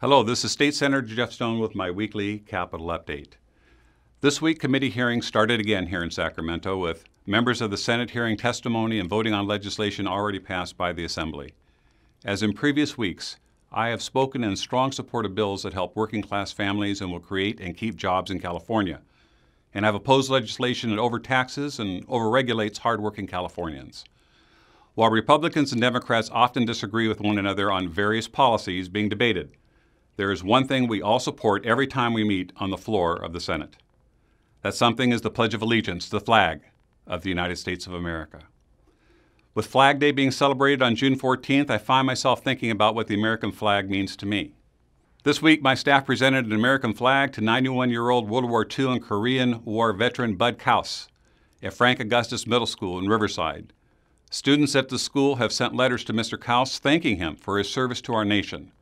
Hello, this is State Senator Jeff Stone with my weekly Capitol Update. This week, committee hearings started again here in Sacramento with members of the Senate hearing testimony and voting on legislation already passed by the Assembly. As in previous weeks, I have spoken in strong support of bills that help working-class families and will create and keep jobs in California, and have opposed legislation that overtaxes and overregulates hardworking Californians. While Republicans and Democrats often disagree with one another on various policies being debated, there is one thing we all support every time we meet on the floor of the Senate. That something is the Pledge of Allegiance, the flag of the United States of America. With Flag Day being celebrated on June 14th, I find myself thinking about what the American flag means to me. This week, my staff presented an American flag to 91-year-old World War II and Korean War veteran Bud Kaus at Frank Augustus Middle School in Riverside. Students at the school have sent letters to Mr. Kaus thanking him for his service to our nation.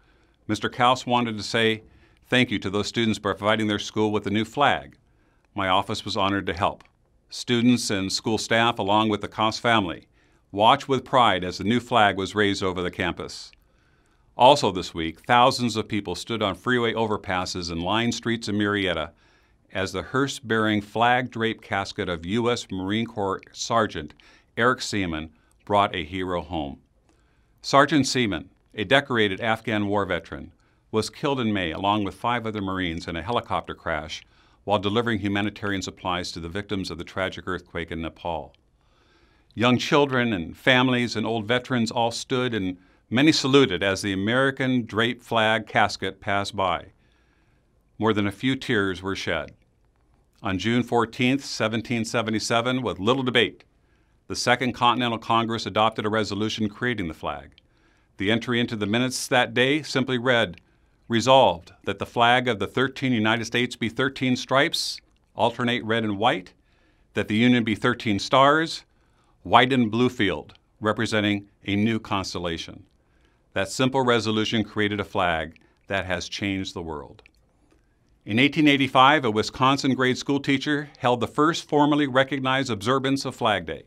Mr. Kaus wanted to say thank you to those students by providing their school with a new flag. My office was honored to help. Students and school staff, along with the Kaus family, watched with pride as the new flag was raised over the campus. Also this week, thousands of people stood on freeway overpasses and lined streets in Murrieta as the hearse-bearing flag-draped casket of U.S. Marine Corps Sergeant Eric Seaman brought a hero home. Sergeant Seaman, a decorated Afghan war veteran, was killed in May along with 5 other Marines in a helicopter crash while delivering humanitarian supplies to the victims of the tragic earthquake in Nepal. Young children and families and old veterans all stood and many saluted as the American draped flag casket passed by. More than a few tears were shed. On June 14, 1777, with little debate, the Second Continental Congress adopted a resolution creating the flag. The entry into the minutes that day simply read, "Resolved that the flag of the 13 United States be 13 stripes, alternate red and white, that the Union be 13 stars, white and blue field, representing a new constellation." That simple resolution created a flag that has changed the world. In 1885, a Wisconsin grade school teacher held the first formally recognized observance of Flag Day.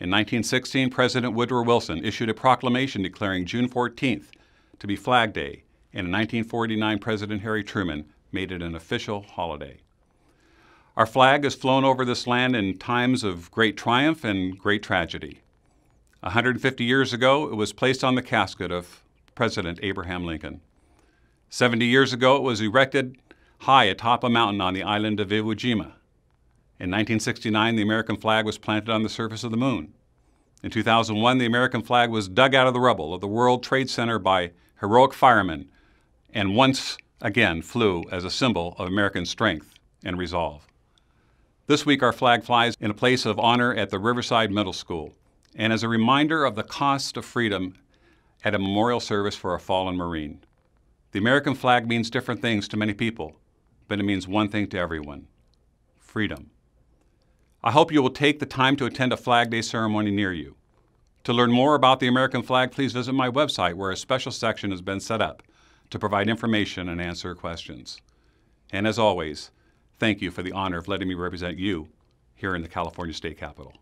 In 1916, President Woodrow Wilson issued a proclamation declaring June 14th to be Flag Day, and in 1949, President Harry Truman made it an official holiday. Our flag has flown over this land in times of great triumph and great tragedy. 150 years ago, it was placed on the casket of President Abraham Lincoln. 70 years ago, it was erected high atop a mountain on the island of Iwo Jima. In 1969, the American flag was planted on the surface of the moon. In 2001, the American flag was dug out of the rubble of the World Trade Center by heroic firemen and once again flew as a symbol of American strength and resolve. This week, our flag flies in a place of honor at the Riverside Middle School and as a reminder of the cost of freedom at a memorial service for a fallen Marine. The American flag means different things to many people, but it means one thing to everyone: freedom. I hope you will take the time to attend a Flag Day ceremony near you. To learn more about the American flag, please visit my website where a special section has been set up to provide information and answer questions. And as always, thank you for the honor of letting me represent you here in the California State Capitol.